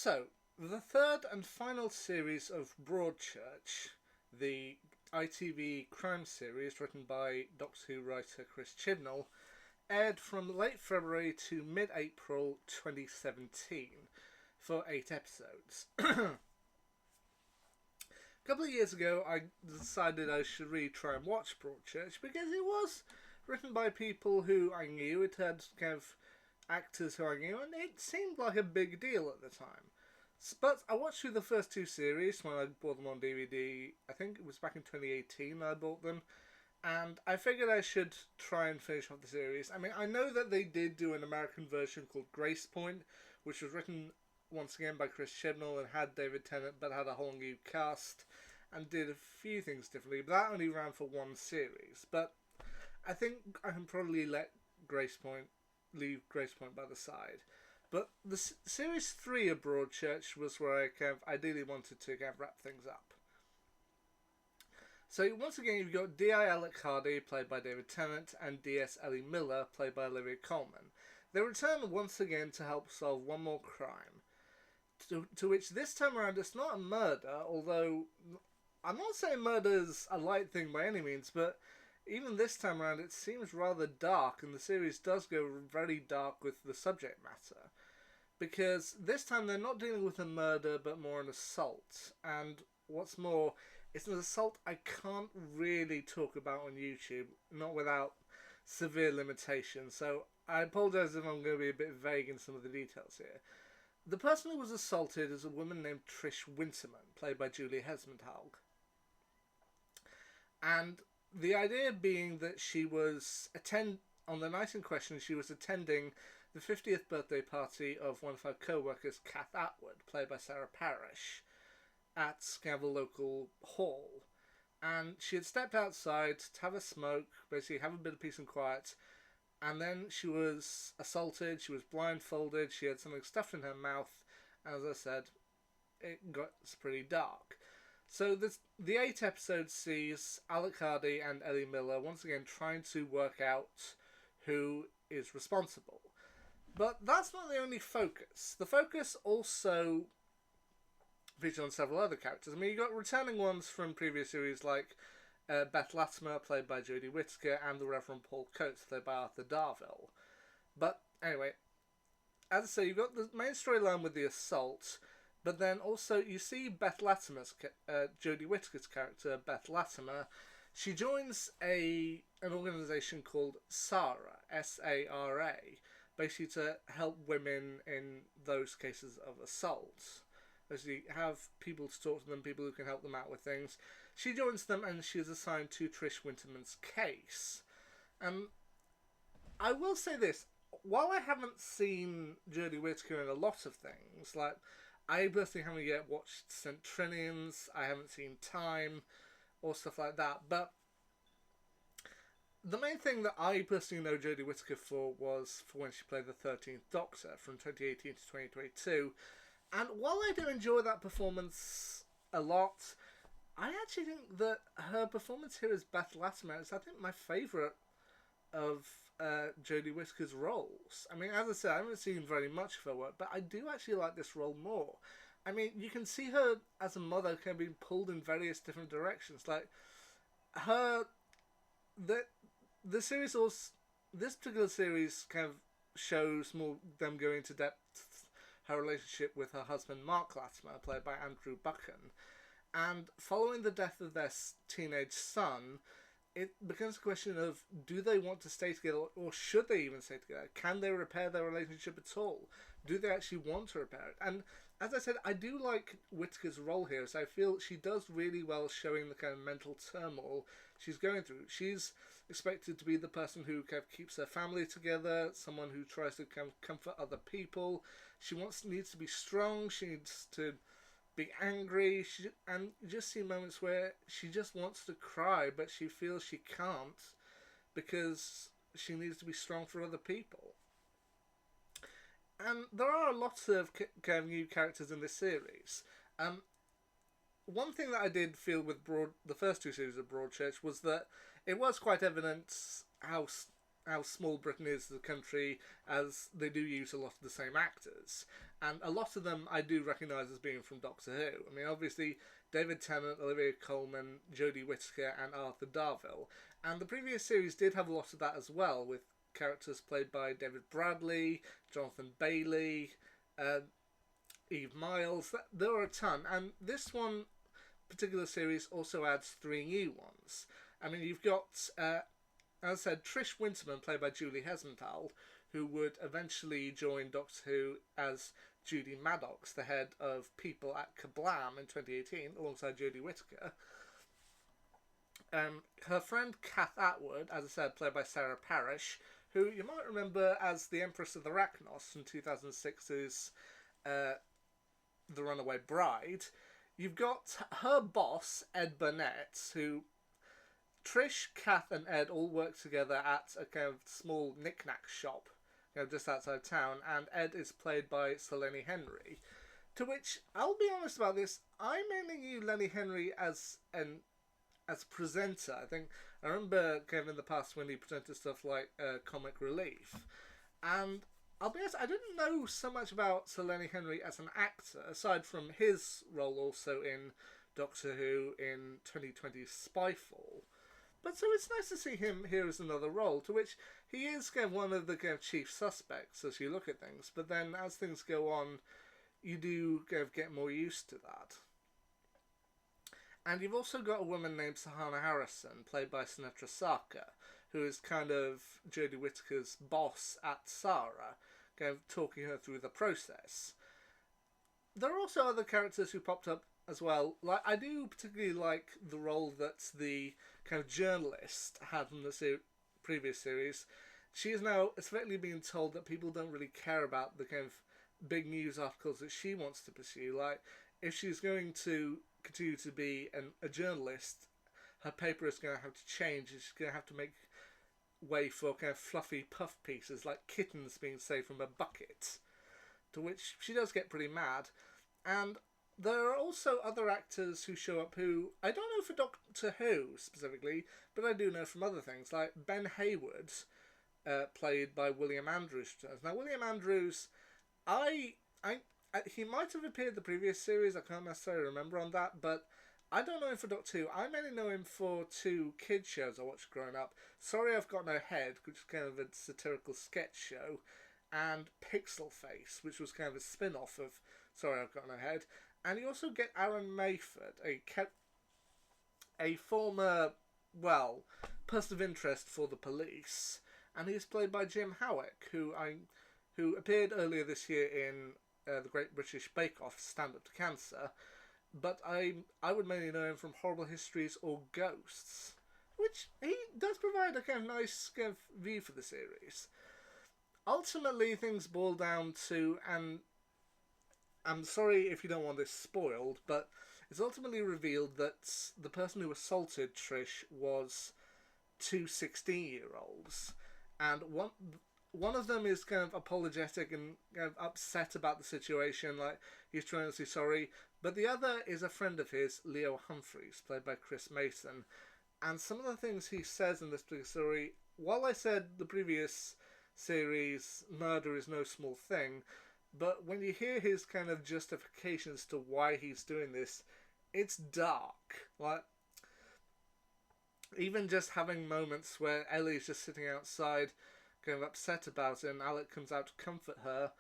So, the third and final series of Broadchurch, the ITV crime series written by Doctor Who writer Chris Chibnall, aired from late February to mid-April 2017 for 8 episodes. A couple of years ago, I decided I should really try and watch Broadchurch because it was written by people who I knew. It had kind of actors who I knew, and it seemed like a big deal at the time. But I watched through the first 2 series when I bought them on DVD. I think it was back in 2018 I bought them. And I figured I should try and finish off the series. I mean, I know that they did do an American version called Grace Point, which was written once again by Chris Chibnall and had David Tennant, but had a whole new cast and did a few things differently. But that only ran for 1 series. But I think I can probably leave Grace Point by the side. But the series 3 of Broadchurch was where I kind of ideally wanted to kind of wrap things up. So once again, you've got D.I. Alec Hardy, played by David Tennant, and D.S. Ellie Miller, played by Olivia Colman. They return once again to help solve one more crime, to which this time around it's not a murder, although I'm not saying murder's a light thing by any means, but even this time around it seems rather dark, and the series does go very dark with the subject matter. Because this time they're not dealing with a murder, but more an assault. And what's more, it's an assault I can't really talk about on YouTube, not without severe limitations. So I apologise if I'm going to be a bit vague in some of the details here. The person who was assaulted is a woman named Trish Winterman, played by Julie Hesmondhalgh. And the idea being that she was on the night in question, she was attending the 50th birthday party of one of her co-workers, Kath Atwood, played by Sarah Parish, at Scavell local hall. And she had stepped outside to have a smoke, basically have a bit of peace and quiet, and then she was assaulted, she was blindfolded, she had something stuffed in her mouth, and as I said, it got pretty dark. So the 8 episodes sees Alec Hardy and Ellie Miller once again trying to work out who is responsible. But that's not the only focus. The focus also features on several other characters. I mean, you got returning ones from previous series like Beth Latimer, played by Jodie Whittaker, and the Reverend Paul Coates, played by Arthur Darvill. But anyway, as I say, you've got the main storyline with the assault, but then also you see Beth Latimer's, Jodie Whittaker's character, Beth Latimer. She joins an organisation called SARA, S-A-R-A, basically to help women in those cases of assault. Basically have people to talk to them, people who can help them out with things. She joins them and she is assigned to Trish Winterman's case. And I will say this, while I haven't seen Jodie Whittaker in a lot of things, like I personally haven't yet watched St. Trinians, I haven't seen Time, or stuff like that, but the main thing that I personally know Jodie Whittaker for was for when she played the 13th Doctor from 2018 to 2022, and while I do enjoy that performance a lot, I actually think that her performance here as Beth Latimer is, I think, my favourite of Jodie Whittaker's roles. I mean, as I said, I haven't seen very much of her work, but I do actually like this role more. I mean, you can see her as a mother kind of being pulled in various different directions. Like, the series also, this particular series kind of shows more them going into depth her relationship with her husband Mark Latimer, played by Andrew Buchan. And following the death of their teenage son, it becomes a question of, do they want to stay together, or should they even stay together? Can they repair their relationship at all? Do they actually want to repair it? And as I said, I do like Whittaker's role here, so I feel she does really well showing the kind of mental turmoil she's going through. She's expected to be the person who kind of keeps her family together, someone who tries to kind of comfort other people. She needs to be strong, she needs to be angry, and you just see moments where she just wants to cry, but she feels she can't because she needs to be strong for other people. And there are lots of kind of new characters in this series. One thing that I did feel with the first 2 series of Broadchurch was that it was quite evident how how small Britain is as a country, as they do use a lot of the same actors. And a lot of them I do recognise as being from Doctor Who. I mean, obviously, David Tennant, Olivia Colman, Jodie Whittaker, and Arthur Darvill. And the previous series did have a lot of that as well, with characters played by David Bradley, Jonathan Bailey, Eve Miles. There are a ton. And this one particular series also adds 3 new ones. I mean, you've got, as I said, Trish Winterman, played by Julie Hesenthal, who would eventually join Doctor Who as Judy Maddox, the head of people at Kablam in 2018, alongside Jodie Whittaker. Her friend Kath Atwood, as I said, played by Sarah Parish, who you might remember as the Empress of the Arachnos from 2006's The Runaway Bride. You've got her boss, Ed Burnett, who Trish, Kath and Ed all work together at a kind of small knick-knack shop, just outside town, and Ed is played by Sir Lenny Henry. To which, I'll be honest about this, I mainly knew Lenny Henry as a presenter. I remember kind of in the past when he presented stuff like Comic Relief, and I'll be honest, I didn't know so much about Sir Lenny Henry as an actor, aside from his role also in Doctor Who in 2020's Spyfall. But so it's nice to see him here as another role, to which he is kind of one of the kind of chief suspects as you look at things. But then as things go on, you do kind of get more used to that. And you've also got a woman named Sahana Harrison, played by Sinetra Saka, who is kind of Jodie Whittaker's boss at Sarah, kind of talking her through the process. There are also other characters who popped up as well. Like, I do particularly like the role that the kind of journalist had from the previous series. She is now effectively being told that people don't really care about the kind of big news articles that she wants to pursue. Like, if she's going to continue to be a journalist, her paper is going to have to change, and she's going to have to make way for kind of fluffy puff pieces like kittens being saved from a bucket, to which she does get pretty mad. And there are also other actors who show up who I don't know for Doctor Who specifically, but I do know from other things, like Ben Hayward, played by William Andrews. Now, William Andrews, he might have appeared the previous series, I can't necessarily remember on that, but I don't know him for Doctor Who. I mainly know him for 2 kids shows I watched growing up. Sorry I've Got No Head, which is kind of a satirical sketch show, and Pixel Face, which was kind of a spin-off of Sorry I've Got No Head. And you also get Aaron Mayford, a former, person of interest for the police, and he's played by Jim Howick, who appeared earlier this year in the Great British Bake Off Stand Up to Cancer, but I would mainly know him from Horrible Histories or Ghosts, which he does provide a kind of nice kind of view for the series. Ultimately, things boil down to, and I'm sorry if you don't want this spoiled, but it's ultimately revealed that the person who assaulted Trish was 2 16-year-olds, and one of them is kind of apologetic and kind of upset about the situation, like he's trying to say sorry, but the other is a friend of his, Leo Humphreys, played by Chris Mason, and some of the things he says in this particular story, while I said the previous series, murder is no small thing, but when you hear his kind of justifications to why he's doing this, it's dark. Like, even just having moments where Ellie's just sitting outside, kind of upset about it, and Alec comes out to comfort her,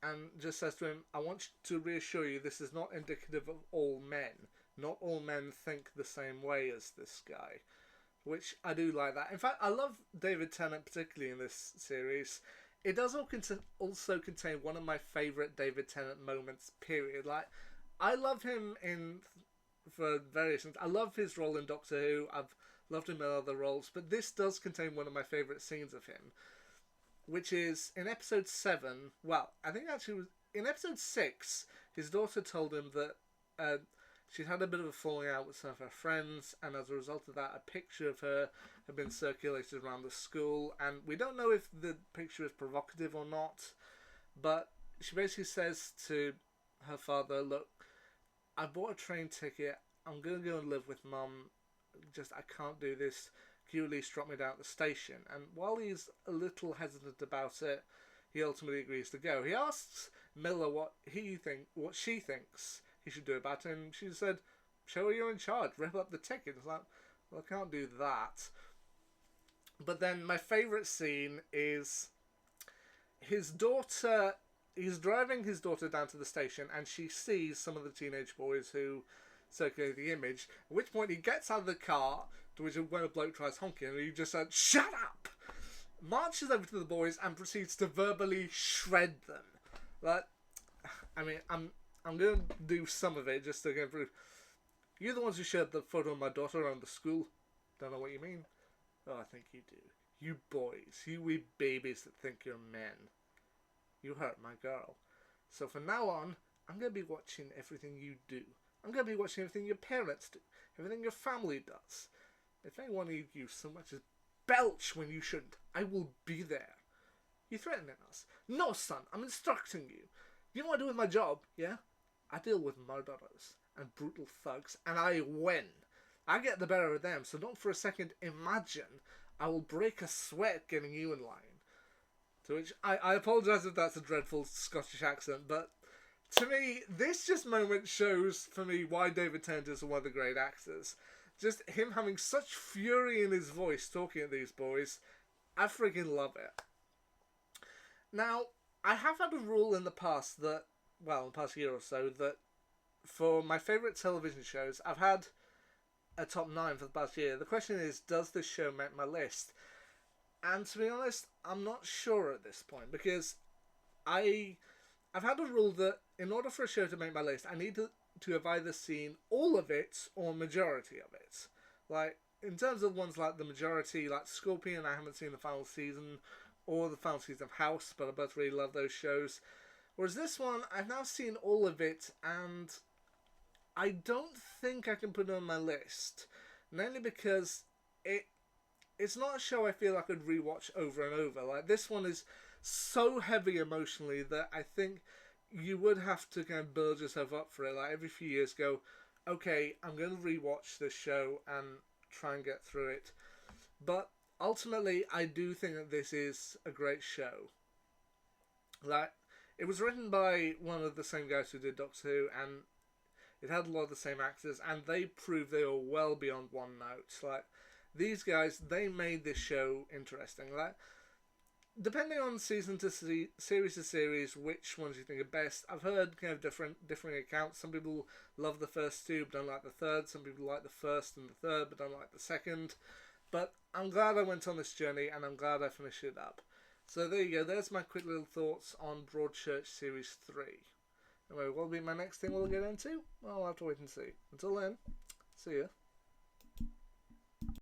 and just says to him, I want to reassure you this is not indicative of all men. Not all men think the same way as this guy. Which I do like that. In fact, I love David Tennant particularly in this series. It does also contain one of my favourite David Tennant moments, period. Like, I love him for various things. I love his role in Doctor Who. I've loved him in other roles. But this does contain one of my favourite scenes of him, which is in episode 7. Well, I think actually it was in episode 6, his daughter told him that she'd had a bit of a falling out with some of her friends, and as a result of that, a picture of her had been circulated around the school, and we don't know if the picture is provocative or not, but she basically says to her father, look, I bought a train ticket, I'm going to go and live with Mum, I can't do this, Can you at least drop me down at the station? And while he's a little hesitant about it, he ultimately agrees to go. He asks Miller what she thinks he should do about it, and she said, show her you're in charge, rip up the ticket. It's like, well, I can't do that. But then my favourite scene is his daughter. He's driving his daughter down to the station, and she sees some of the teenage boys who circulate the image, at which point he gets out of the car, to which when a bloke tries honking, and he just said, shut up! Marches over to the boys and proceeds to verbally shred them. Like, I mean, I'm going to do some of it just to go through. You're the ones who shared the photo of my daughter around the school. Don't know what you mean. Oh, I think you do. You boys, you wee babies that think you're men. You hurt my girl. So from now on, I'm going to be watching everything you do. I'm going to be watching everything your parents do. Everything your family does. If anyone of you so much as belch when you shouldn't, I will be there. You're threatening us. No, son, I'm instructing you. You know what I do with my job, yeah? I deal with murderers and brutal thugs, and I win. I get the better of them, so don't for a second imagine I will break a sweat getting you in line. To which, I apologise if that's a dreadful Scottish accent, but to me, this just moment shows for me why David Tennant is one of the great actors. Just him having such fury in his voice talking at these boys, I freaking love it. Now, I have had a rule in the past that, well, in the past year or so, that for my favourite television shows, I've had a top 9 for the past year. The question is, does this show make my list? And to be honest, I'm not sure at this point, because I've had a rule that in order for a show to make my list, I need to have either seen all of it or majority of it. Like, in terms of ones like the majority, like Scorpion, I haven't seen the final season, or the final season of House, but I both really love those shows. Whereas this one, I've now seen all of it, and I don't think I can put it on my list. Mainly because it's not a show I feel I could rewatch over and over. Like, this one is so heavy emotionally that I think you would have to kind of build yourself up for it. Like, every few years go, okay, I'm going to rewatch this show and try and get through it. But ultimately, I do think that this is a great show. Like, it was written by one of the same guys who did Doctor Who, and it had a lot of the same actors, and they proved they were well beyond one note. Like, these guys, they made this show interesting. Like, depending on season to series to series, which ones you think are best, I've heard kind of different accounts. Some people love the first two but don't like the third. Some people like the first and the third but don't like the second. But I'm glad I went on this journey, and I'm glad I finished it up. So there you go. There's my quick little thoughts on Broadchurch Series 3. Anyway, what will be my next thing we'll get into? Well, I'll have to wait and see. Until then, see ya.